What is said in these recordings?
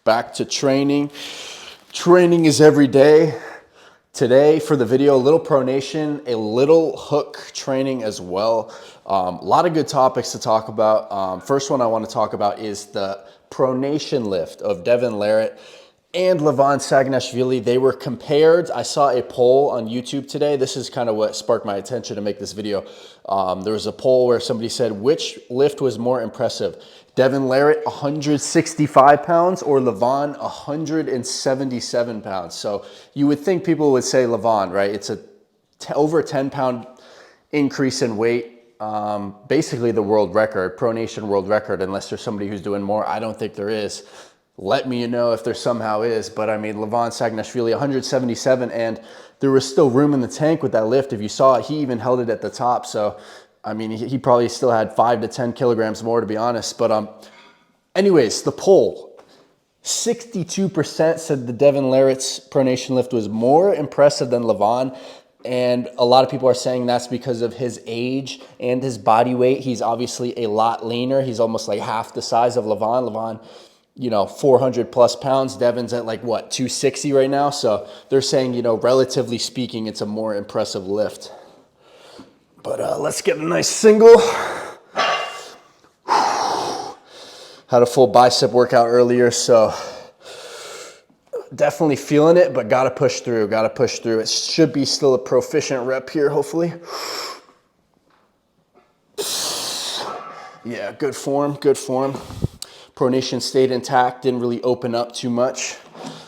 Back to training. Training is every day. Today for the video, a little pronation, a little hook training as well. A lot of good topics to talk about. First one I want to talk about is the pronation lift of Devon, Larratt, and Levan Saginashvilli. They were compared. I saw a poll on YouTube today. This is kind of what sparked my attention to make this video. There was a poll where somebody said, which lift was more impressive? Devon Larratt, 165 pounds, or Levan, 177 pounds. So you would think people would say Levan, right? It's a over 10 pound increase in weight. Basically the world record, pronation world record, unless there's somebody who's doing more. I don't think there is. Let me know if there somehow is, but I mean, Levan Saginashvilli, 177, and there was still room in the tank with that lift. If you saw it, he even held it at the top. So, I mean, he probably still had 5 to 10 kilograms more, to be honest. But anyways, the poll, 62% said the Devon Larratt's pronation lift was more impressive than Levan. And a lot of people are saying that's because of his age and his body weight. He's obviously a lot leaner. He's almost like half the size of Levan. Levan, you know, 400 plus pounds. Devon's at like what, 260 right now. So they're saying, you know, relatively speaking, it's a more impressive lift. But let's get a nice single. Had a full bicep workout earlier, so definitely feeling it, but gotta push through, gotta push through. It should be still a proficient rep here, hopefully. Yeah, good form, good form. Pronation stayed intact, didn't really open up too much,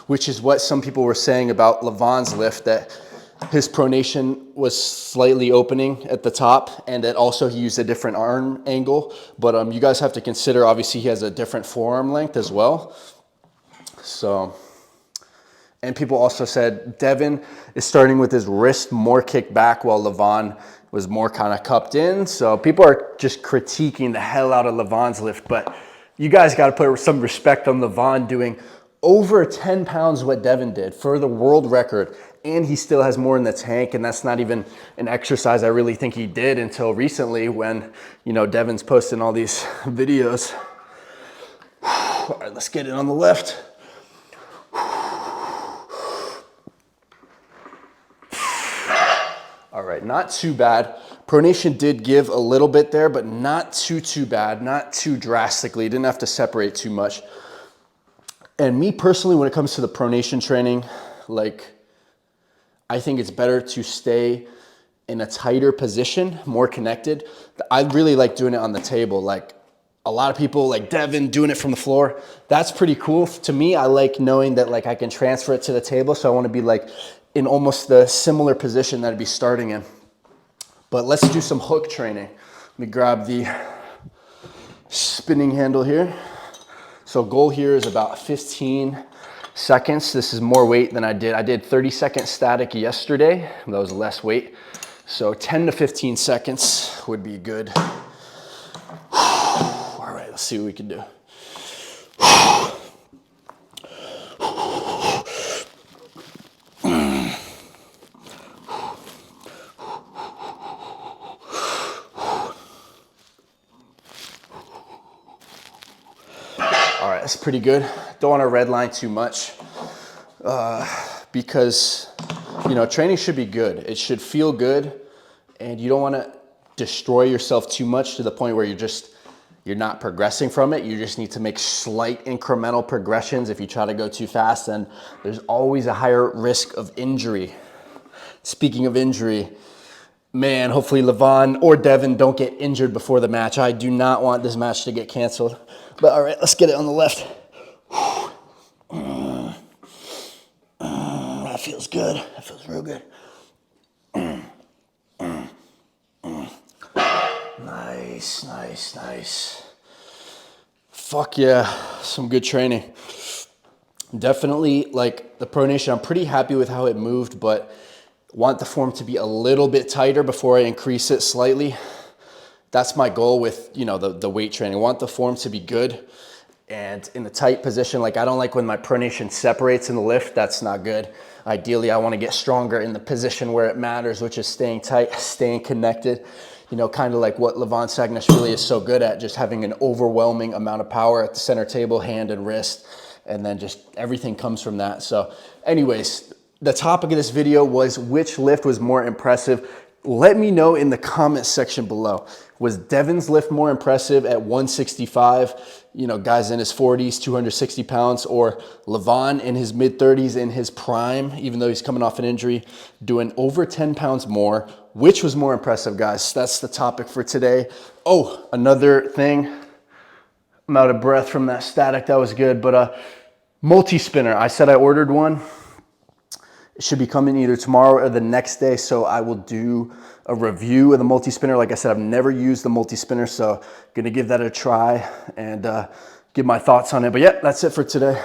which is what some people were saying about Levan's lift, that his pronation was slightly opening at the top, and that also he used a different arm angle. But you guys have to consider, obviously he has a different forearm length as well. So, and people also said Devon is starting with his wrist more kicked back while Levan was more kind of cupped in. So people are just critiquing the hell out of Levan's lift, but you guys got to put some respect on Levan doing over 10 pounds what Devon did for the world record, and he still has more in the tank, and that's not even an exercise I really think he did until recently when, you know, Devon's posting all these videos. All right, let's get it on the left. All right, not too bad. Pronation did give a little bit there, but not too bad, not too drastically. Didn't have to separate too much. And me personally, when it comes to the pronation training, like, I think it's better to stay in a tighter position, more connected. I really like doing it on the table. Like a lot of people like Devon doing it from the floor. That's pretty cool. To me, I like knowing that like I can transfer it to the table. So I want to be like in almost the similar position that I'd be starting in. But let's do some hook training. Let me grab the spinning handle here. So goal here is about 15 seconds. This is more weight than I did. I did 30-second static yesterday. That was less weight. So 10 to 15 seconds would be good. All right, let's see what we can do. All right, that's pretty good. Don't want to redline too much because, you know, training should be good. It should feel good, and you don't want to destroy yourself too much to the point where you're not progressing from it. You just need to make slight incremental progressions. If you try to go too fast, then there's always a higher risk of injury. Speaking of injury, man, hopefully Levan or Devon don't get injured before the match. I do not want this match to get canceled. But all right, let's get it on the left. That feels good. That feels real good. Nice, nice, nice. Fuck yeah, some good training. Definitely like the pronation, I'm pretty happy with how it moved, but want the form to be a little bit tighter before I increase it slightly. That's my goal with, you know, the weight training. I want the form to be good and in a tight position. Like I don't like when my pronation separates in the lift. That's not good. Ideally, I want to get stronger in the position where it matters, which is staying tight, staying connected. You know, kind of like what Levan Saginashvilli is so good at, just having an overwhelming amount of power at the center table, hand and wrist. and then just everything comes from that. So anyways, the topic of this video was which lift was more impressive. Let me know in the comment section below. Was Devon's lift more impressive at 165, you know, guys in his 40s, 260 pounds, or Levan in his mid 30s in his prime, even though he's coming off an injury, doing over 10 pounds more? Which was more impressive, guys? That's the topic for today. Oh, another thing. I'm out of breath from that static. That was good. But multi-spinner. I said I ordered one. It should be coming either tomorrow or the next day. So I will do a review of the multi-spinner. Like I said, I've never used the multi-spinner. So gonna give that a try and give my thoughts on it. But yeah, that's it for today.